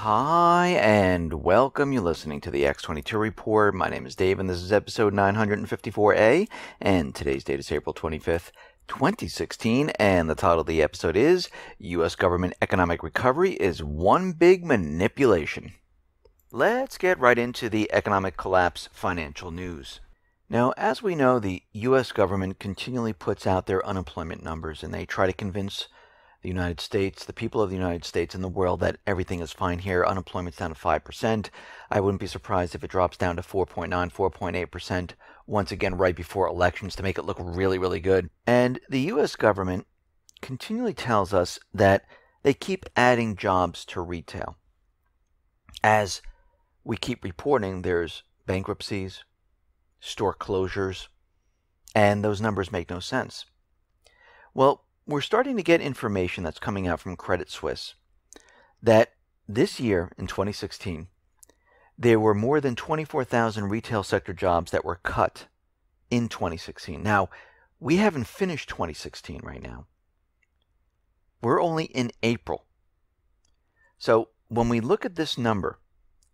Hi, and welcome. You're listening to the X22 Report. My name is Dave, and this is episode 954A, and today's date is April 25th, 2016, and the title of the episode is U.S. Government Economic Recovery is One Big Manipulation. Let's get right into the economic collapse financial news. Now, as we know, the U.S. government continually puts out their unemployment numbers, and they try to convince the United States, the people of the United States and the world that everything is fine here. Unemployment's down to 5%. I wouldn't be surprised if it drops down to 4.9, 4.8% once again right before elections to make it look really, really good. And the U.S. government continually tells us that they keep adding jobs to retail. As we keep reporting, there's bankruptcies, store closures, and those numbers make no sense. Well, we're starting to get information that's coming out from Credit Suisse that this year, in 2016, there were more than 24,000 retail sector jobs that were cut in 2016. Now, we haven't finished 2016 right now. We're only in April. So when we look at this number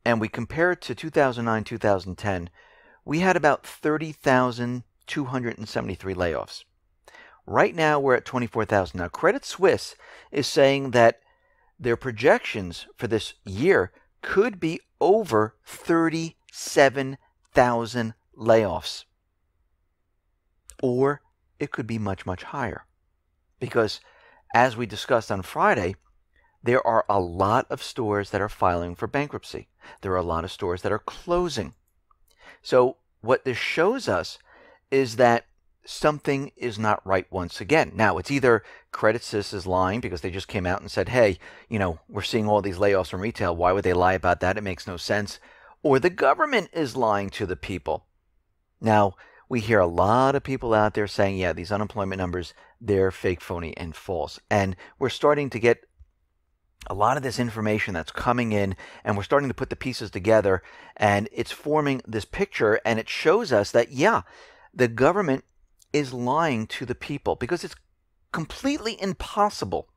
and we compare it to 2009, 2010, we had about 30,273 layoffs. Right now, we're at 24,000. Now, Credit Suisse is saying that their projections for this year could be over 37,000 layoffs. Or it could be much, much higher. Because, as we discussed on Friday, there are a lot of stores that are filing for bankruptcy. There are a lot of stores that are closing. So, what this shows us is that something is not right once again. Now, it's either Credit Suisse is lying because they just came out and said, hey, we're seeing all these layoffs from retail. Why would they lie about that? It makes no sense. Or the government is lying to the people. Now, we hear a lot of people out there saying, yeah, these unemployment numbers, they're fake, phony, and false. And we're starting to get a lot of this information that's coming in, and we're starting to put the pieces together, and it's forming this picture, and it shows us that, yeah, the government is lying to the people, because it's completely impossible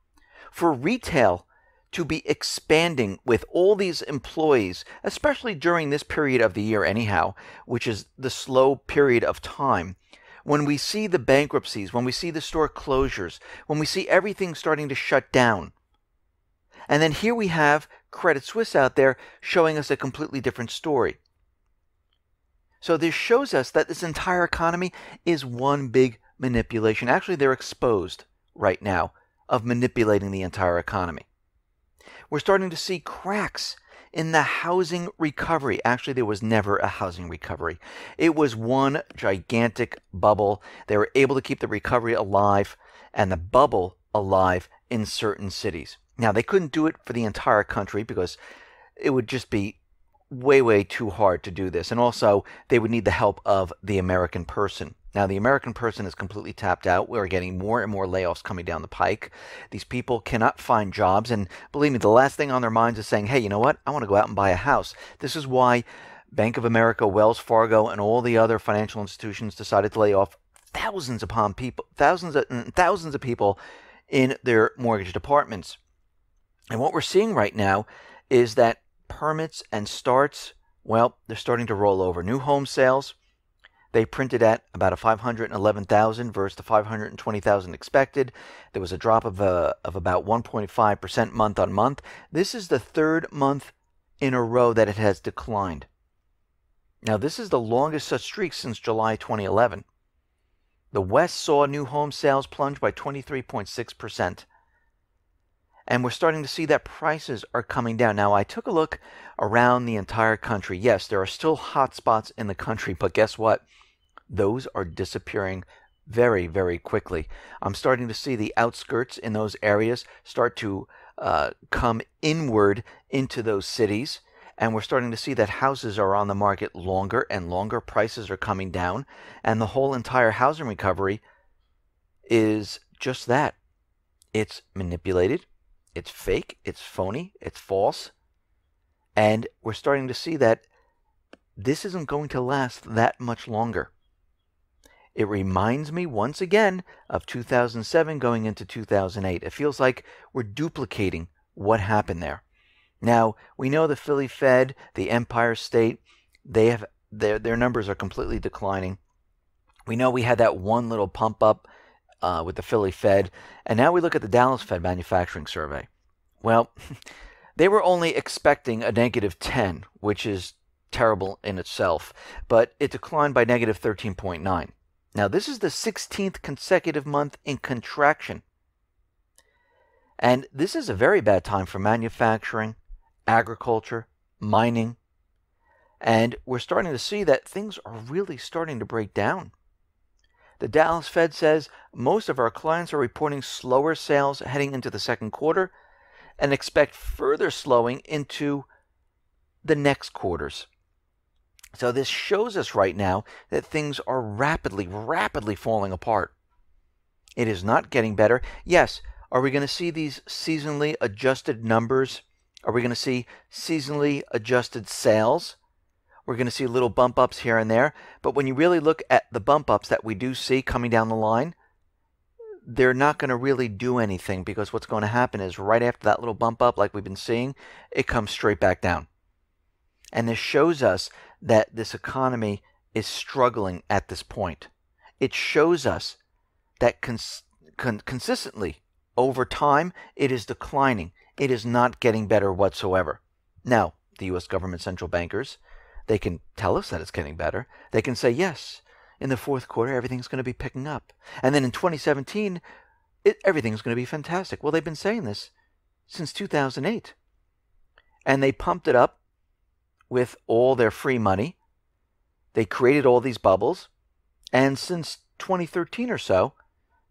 for retail to be expanding with all these employees, especially during this period of the year anyhow, which is the slow period of time. When we see the bankruptcies, when we see the store closures, when we see everything starting to shut down. And then here we have Credit Suisse out there showing us a completely different story. So this shows us that this entire economy is one big manipulation. Actually, they're exposed right now of manipulating the entire economy. We're starting to see cracks in the housing recovery. Actually, there was never a housing recovery. It was one gigantic bubble. They were able to keep the recovery alive and the bubble alive in certain cities. Now, they couldn't do it for the entire country because it would just be way too hard to do this. And also, they would need the help of the American person. Now, the American person is completely tapped out. We're getting more and more layoffs coming down the pike. These people cannot find jobs. And believe me, the last thing on their minds is saying, hey, you know what? I want to go out and buy a house. This is why Bank of America, Wells Fargo, and all the other financial institutions decided to lay off thousands of people in their mortgage departments. And what we're seeing right now is that permits and starts, well, they're starting to roll over. New home sales, they printed at about 511,000 versus the 520,000 expected. There was a drop of about 1.5% month on month. This is the third month in a row that it has declined. Now, this is the longest such streak since July 2011. The West saw new home sales plunge by 23.6%. And we're starting to see that prices are coming down. Now, I took a look around the entire country. Yes, there are still hot spots in the country, but guess what? Those are disappearing very, very quickly. I'm starting to see the outskirts in those areas start to come inward into those cities. And we're starting to see that houses are on the market longer and longer. Prices are coming down. And the whole entire housing recovery is just that. It's manipulated. It's fake, it's phony, it's false, and we're starting to see that this isn't going to last that much longer. It reminds me once again of 2007 going into 2008. It feels like we're duplicating what happened there. Now, we know the Philly Fed, the Empire State, they have their numbers are completely declining. We know we had that one little pump up with the Philly Fed, and now we look at the Dallas Fed manufacturing survey. Well, they were only expecting a -10, which is terrible in itself, but it declined by -13.9. Now, this is the 16th consecutive month in contraction. And this is a very bad time for manufacturing, agriculture, mining. And we're starting to see that things are really starting to break down. The Dallas Fed says most of our clients are reporting slower sales heading into the second quarter and expect further slowing into the next quarters. So this shows us right now that things are rapidly falling apart. It is not getting better. Yes, are we going to see these seasonally adjusted numbers? Are we going to see seasonally adjusted sales? We're going to see little bump ups here and there. But when you really look at the bump ups that we do see coming down the line, they're not going to really do anything, because what's going to happen is right after that little bump up, like we've been seeing, it comes straight back down. And this shows us that this economy is struggling at this point. It shows us that consistently over time, it is declining. It is not getting better whatsoever. Now, the U.S. government central bankers, they can tell us that it's getting better. They can say, yes, in the fourth quarter, everything's going to be picking up. And then in 2017, everything's going to be fantastic. Well, they've been saying this since 2008. And they pumped it up with all their free money. They created all these bubbles. And since 2013 or so,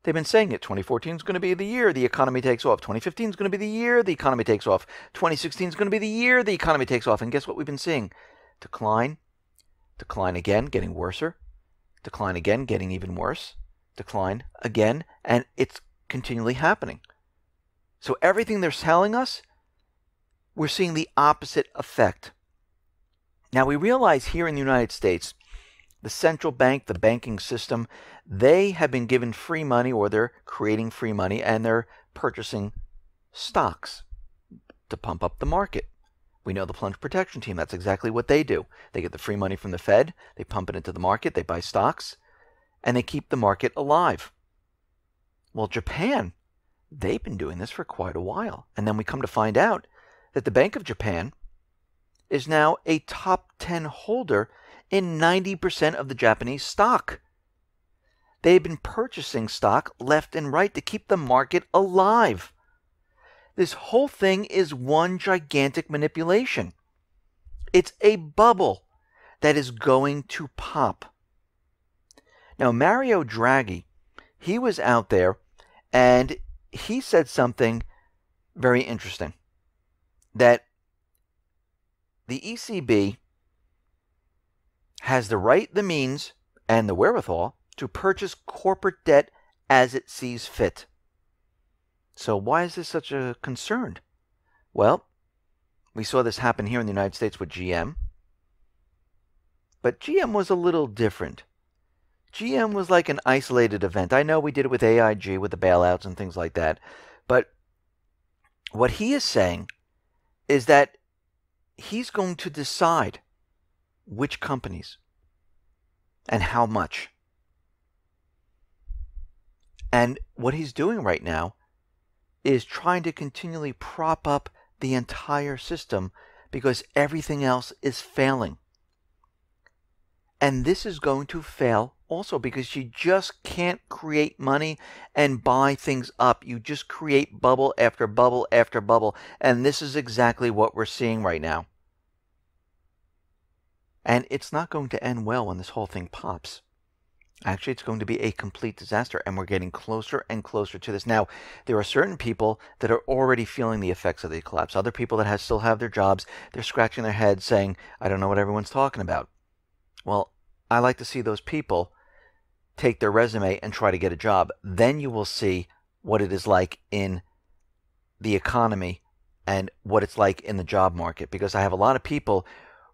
they've been saying it. 2014 is going to be the year the economy takes off. 2015 is going to be the year the economy takes off. 2016 is going to be the year the economy takes off. And guess what we've been seeing? Decline, decline again, getting worser, decline again, getting even worse, decline again, and it's continually happening. So everything they're telling us, we're seeing the opposite effect. Now, we realize here in the United States, the central bank, the banking system, they have been given free money, or they're creating free money, and they're purchasing stocks to pump up the market. We know the plunge protection team, that's exactly what they do. They get the free money from the Fed, they pump it into the market, they buy stocks, and they keep the market alive. Well, Japan, they've been doing this for quite a while. And then we come to find out that the Bank of Japan is now a top 10 holder in 90% of the Japanese stock. They've been purchasing stock left and right to keep the market alive. This whole thing is one gigantic manipulation. It's a bubble that is going to pop. Now, Mario Draghi, he was out there and he said something very interesting, that the ECB has the right, the means, and the wherewithal to purchase corporate debt as it sees fit. So why is this such a concern? Well, we saw this happen here in the United States with GM. But GM was a little different. GM was like an isolated event. I know we did it with AIG, with the bailouts and things like that. But what he is saying is that he's going to decide which companies and how much. And what he's doing right now is trying to continually prop up the entire system because everything else is failing. And this is going to fail also because you just can't create money and buy things up. You just create bubble after bubble after bubble. And this is exactly what we're seeing right now. And it's not going to end well when this whole thing pops. Actually, it's going to be a complete disaster, and we're getting closer and closer to this. Now, there are certain people that are already feeling the effects of the collapse. Other people that still have their jobs, they're scratching their heads saying, I don't know what everyone's talking about. Well, I like to see those people take their resume and try to get a job. Then you will see what it is like in the economy and what it's like in the job market. Because I have a lot of people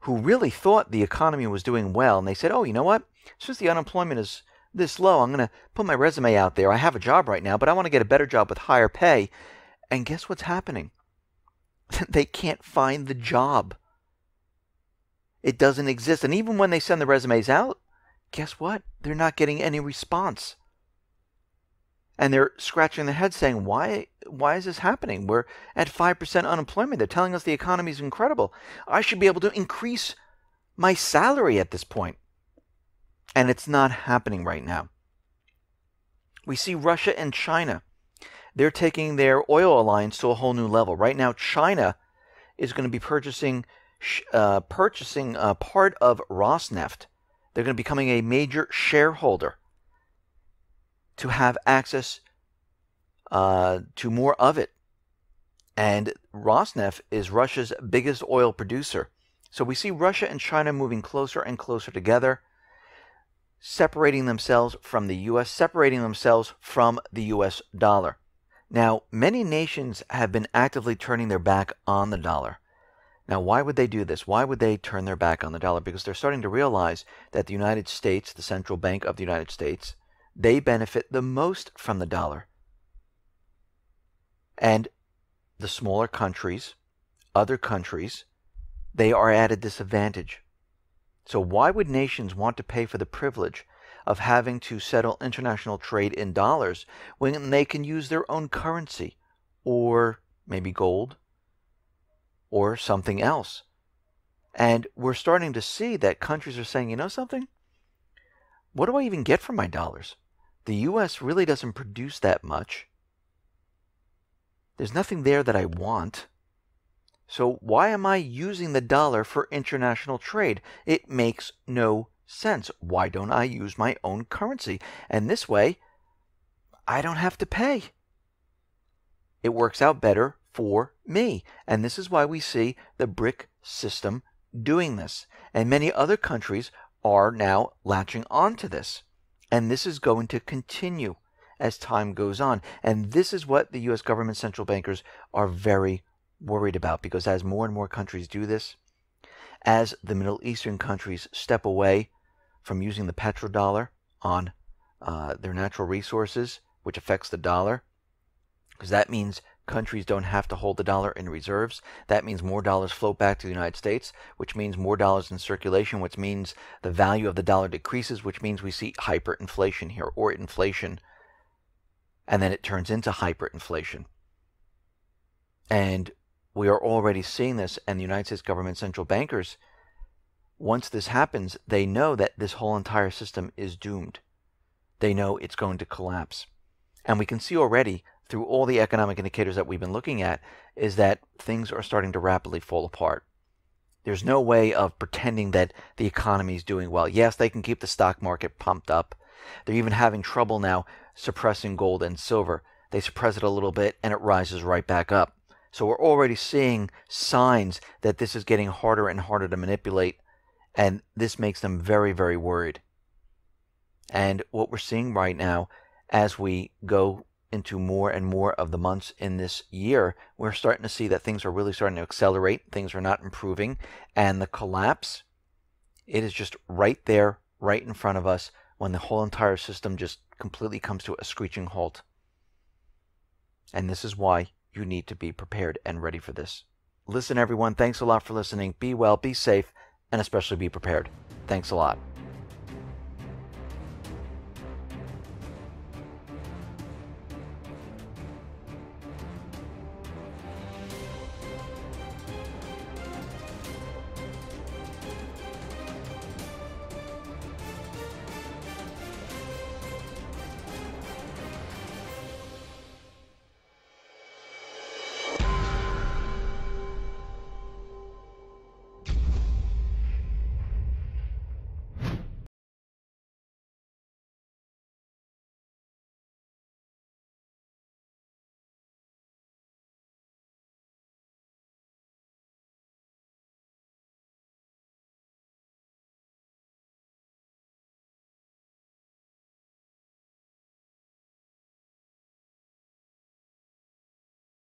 who really thought the economy was doing well, and they said, oh, you know what? Since the unemployment is this low, I'm going to put my resume out there. I have a job right now, but I want to get a better job with higher pay. And guess what's happening? They can't find the job. It doesn't exist. And even when they send the resumes out, guess what? They're not getting any response. And they're scratching their head saying, why is this happening? We're at 5% unemployment. They're telling us the economy is incredible. I should be able to increase my salary at this point. And it's not happening right now. We see Russia and China. They're taking their oil alliance to a whole new level. Right now, China is going to be purchasing part of Rosneft. They're going to be becoming a major shareholder to have access to more of it. And Rosneft is Russia's biggest oil producer. So we see Russia and China moving closer and closer together, separating themselves from the U.S., separating themselves from the U.S. dollar. Now, many nations have been actively turning their back on the dollar. Now, why would they do this? Why would they turn their back on the dollar? Because they're starting to realize that the United States, the central bank of the United States, they benefit the most from the dollar. And the smaller countries, other countries, they are at a disadvantage. So why would nations want to pay for the privilege of having to settle international trade in dollars when they can use their own currency, or maybe gold, or something else? And we're starting to see that countries are saying, you know something? What do I even get for my dollars? The U.S. really doesn't produce that much. There's nothing there that I want. So why am I using the dollar for international trade? It makes no sense. Why don't I use my own currency? And this way, I don't have to pay. It works out better for me. And this is why we see the BRIC system doing this. And many other countries are now latching on to this. And this is going to continue as time goes on. And this is what the U.S. government central bankers are very worried about, because as more and more countries do this, as the Middle Eastern countries step away from using the petrodollar on their natural resources, which affects the dollar, because that means countries don't have to hold the dollar in reserves. That means more dollars float back to the United States, which means more dollars in circulation, which means the value of the dollar decreases, which means we see hyperinflation here, or inflation, and then it turns into hyperinflation. And we are already seeing this, and the United States government central bankers, once this happens, they know that this whole entire system is doomed. They know it's going to collapse. And we can see already through all the economic indicators that we've been looking at is that things are starting to rapidly fall apart. There's no way of pretending that the economy is doing well. Yes, they can keep the stock market pumped up. They're even having trouble now suppressing gold and silver. They suppress it a little bit and it rises right back up. So we're already seeing signs that this is getting harder and harder to manipulate, and this makes them very, very worried. And what we're seeing right now, as we go into more and more of the months in this year, we're starting to see that things are really starting to accelerate. Things are not improving, and the collapse, it is just right there, right in front of us, when the whole entire system just completely comes to a screeching halt. And this is why you need to be prepared and ready for this. Listen, everyone, thanks a lot for listening. Be well, be safe, and especially be prepared. Thanks a lot.